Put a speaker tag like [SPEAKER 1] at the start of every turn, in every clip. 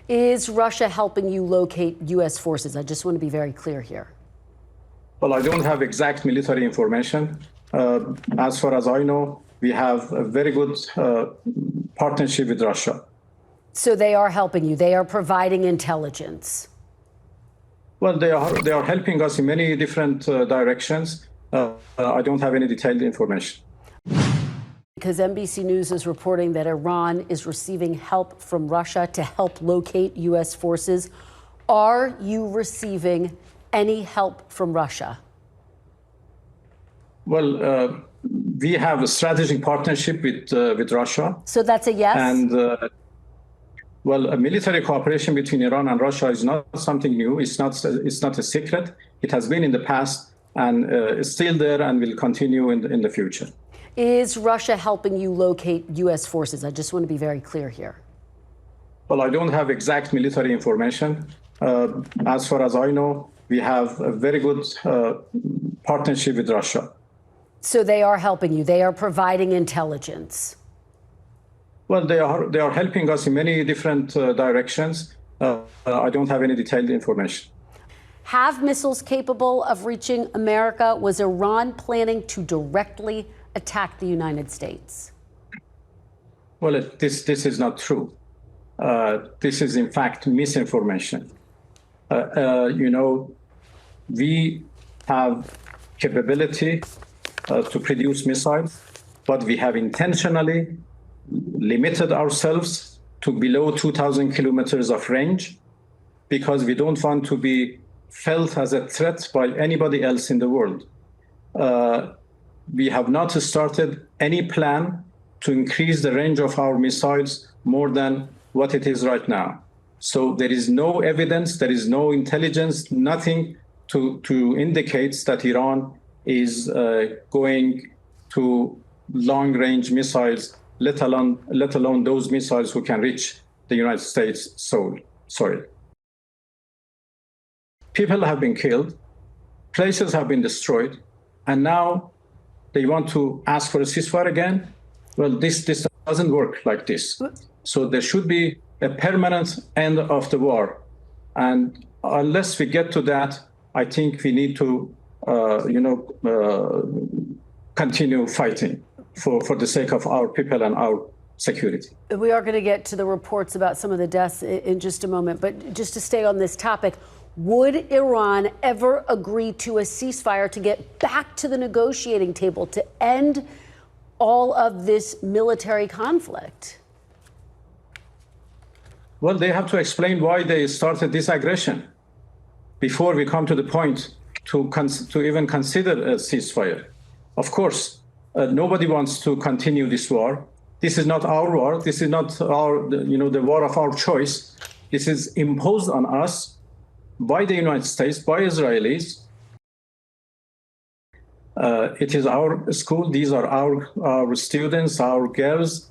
[SPEAKER 1] Is Russia helping you locate U.S. forces? I just want to be very clear here.
[SPEAKER 2] Well, I don't have exact military information. As far as I know, we have a very good partnership with Russia.
[SPEAKER 1] So they are helping you. They are providing intelligence.
[SPEAKER 2] Well, they are helping us in many different directions. I don't have any detailed information.
[SPEAKER 1] Because NBC News is reporting that Iran is receiving help from Russia to help locate U.S. forces. Are you receiving any help from Russia?
[SPEAKER 2] Well, we have a strategic partnership with Russia.
[SPEAKER 1] So that's a yes?
[SPEAKER 2] And, well, a military cooperation between Iran and Russia is not something new. It's not a secret. It has been in the past and is still there and will continue in the future.
[SPEAKER 1] Is Russia helping you locate U.S. forces? I just want to be very clear here.
[SPEAKER 2] Well, I don't have exact military information. As far as I know, we have a very good partnership with Russia.
[SPEAKER 1] So they are helping you. They are providing intelligence.
[SPEAKER 2] Well, they are helping us in many different directions. I don't have any detailed information.
[SPEAKER 1] Have missiles capable of reaching America? Was Iran planning to directly attack the United States?
[SPEAKER 2] Well, this is not true. This is, in fact, misinformation. We have capability to produce missiles, but we have intentionally limited ourselves to below 2,000 kilometers of range because we don't want to be felt as a threat by anybody else in the world. We have not started any plan to increase the range of our missiles more than what it is right now. So there is no evidence, there is no intelligence, nothing to indicate that Iran is going to long-range missiles, let alone those missiles who can reach the United States soil. People have been killed, places have been destroyed, and now they want to ask for a ceasefire again? Well, this doesn't work like this. So there should be a permanent end of the war. And unless we get to that, I think we need to, continue fighting for the sake of our people and our security.
[SPEAKER 1] We are going to get to the reports about some of the deaths in just a moment. But just to stay on this topic, would Iran ever agree to a ceasefire to get back to the negotiating table to end all of this military conflict?
[SPEAKER 2] Well, they have to explain why they started this aggression before we come to the point to even consider a ceasefire. Of course, nobody wants to continue this war. This is not our war. This is not the war of our choice. This is imposed on us by the United States, by Israelis. It is our school. These are our students, our girls,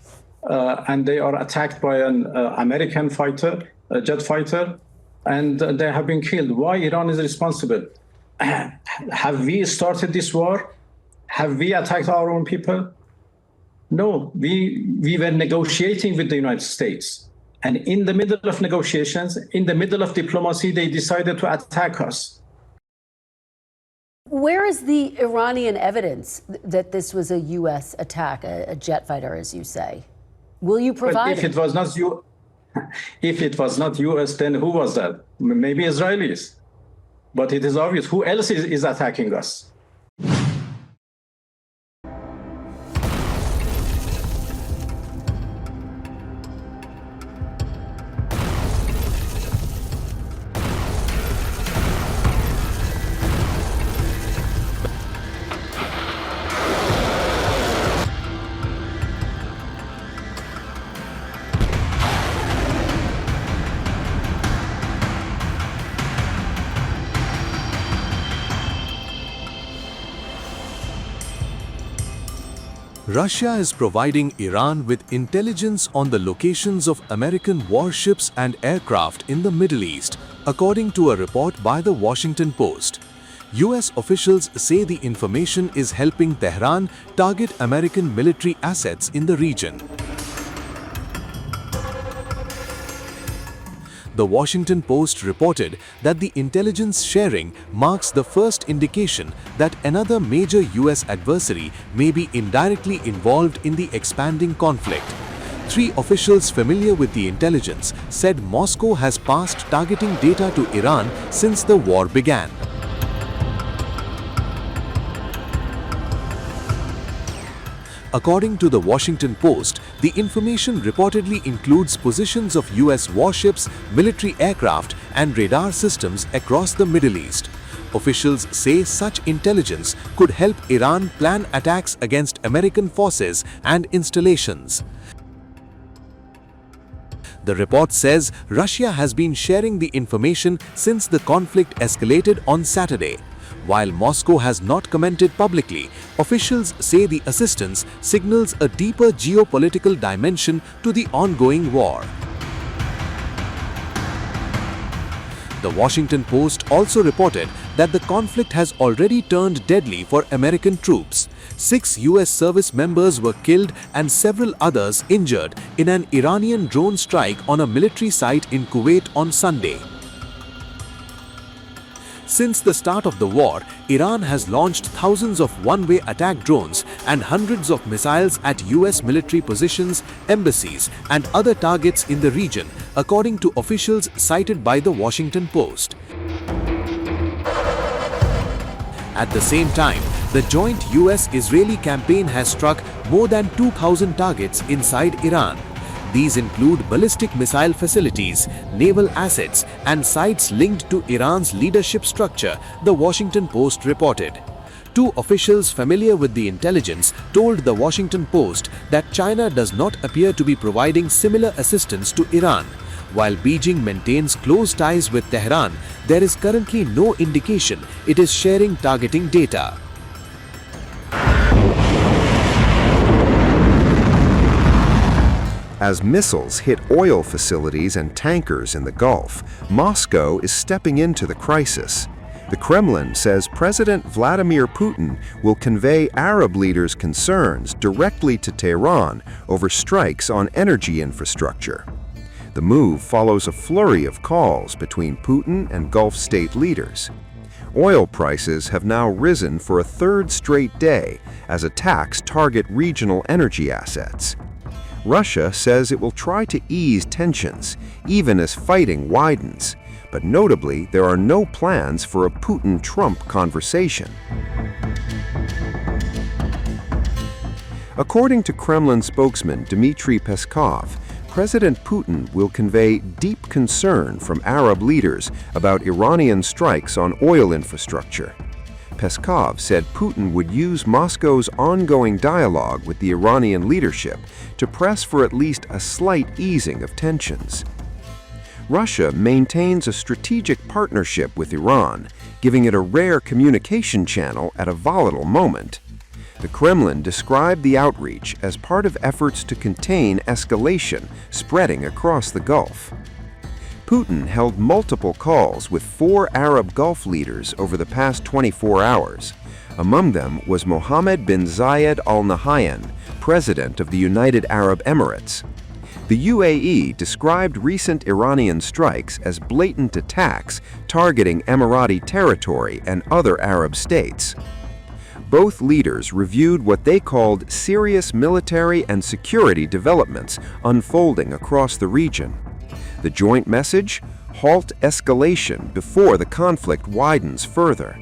[SPEAKER 2] and they are attacked by an American fighter, a jet fighter, and they have been killed. Why Iran is responsible? Have we started this war? Have we attacked our own people? No, we were negotiating with the United States. And in the middle of negotiations, in the middle of diplomacy, they decided to attack us.
[SPEAKER 1] Where is the Iranian evidence that this was a U.S. attack, a jet fighter, as you say? Will you provide
[SPEAKER 2] it? If it was not U.S., then who was that? Maybe Israelis. But it is obvious who else is attacking us.
[SPEAKER 3] Russia is providing Iran with intelligence on the locations of American warships and aircraft in the Middle East, according to a report by the Washington Post. US officials say the information is helping Tehran target American military assets in the region. The Washington Post reported that the intelligence sharing marks the first indication that another major US adversary may be indirectly involved in the expanding conflict. 3 officials familiar with the intelligence said Moscow has passed targeting data to Iran since the war began. According to the Washington Post, the information reportedly includes positions of US warships, military aircraft, and radar systems across the Middle East. Officials say such intelligence could help Iran plan attacks against American forces and installations. The report says Russia has been sharing the information since the conflict escalated on Saturday. While Moscow has not commented publicly, officials say the assistance signals a deeper geopolitical dimension to the ongoing war. The Washington Post also reported that the conflict has already turned deadly for American troops. 6 US service members were killed and several others injured in an Iranian drone strike on a military site in Kuwait on Sunday. Since the start of the war, Iran has launched thousands of one-way attack drones and hundreds of missiles at US military positions, embassies, and other targets in the region, according to officials cited by the Washington Post. At the same time, the joint US-Israeli campaign has struck more than 2,000 targets inside Iran. These include ballistic missile facilities, naval assets, and sites linked to Iran's leadership structure, the Washington Post reported. 2 officials familiar with the intelligence told the Washington Post that China does not appear to be providing similar assistance to Iran. While Beijing maintains close ties with Tehran, there is currently no indication it is sharing targeting data.
[SPEAKER 4] As missiles hit oil facilities and tankers in the Gulf, Moscow is stepping into the crisis. The Kremlin says President Vladimir Putin will convey Arab leaders' concerns directly to Tehran over strikes on energy infrastructure. The move follows a flurry of calls between Putin and Gulf state leaders. Oil prices have now risen for a 3rd straight day as attacks target regional energy assets. Russia says it will try to ease tensions, even as fighting widens. But notably, there are no plans for a Putin-Trump conversation. According to Kremlin spokesman Dmitry Peskov, President Putin will convey deep concern from Arab leaders about Iranian strikes on oil infrastructure. Peskov said Putin would use Moscow's ongoing dialogue with the Iranian leadership to press for at least a slight easing of tensions. Russia maintains a strategic partnership with Iran, giving it a rare communication channel at a volatile moment. The Kremlin described the outreach as part of efforts to contain escalation spreading across the Gulf. Putin held multiple calls with 4 Arab Gulf leaders over the past 24 hours. Among them was Mohammed bin Zayed Al Nahyan, president of the United Arab Emirates. The UAE described recent Iranian strikes as blatant attacks targeting Emirati territory and other Arab states. Both leaders reviewed what they called serious military and security developments unfolding across the region. The joint message? Halt escalation before the conflict widens further.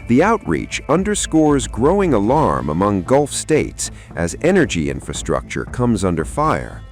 [SPEAKER 4] The outreach underscores growing alarm among Gulf states as energy infrastructure comes under fire.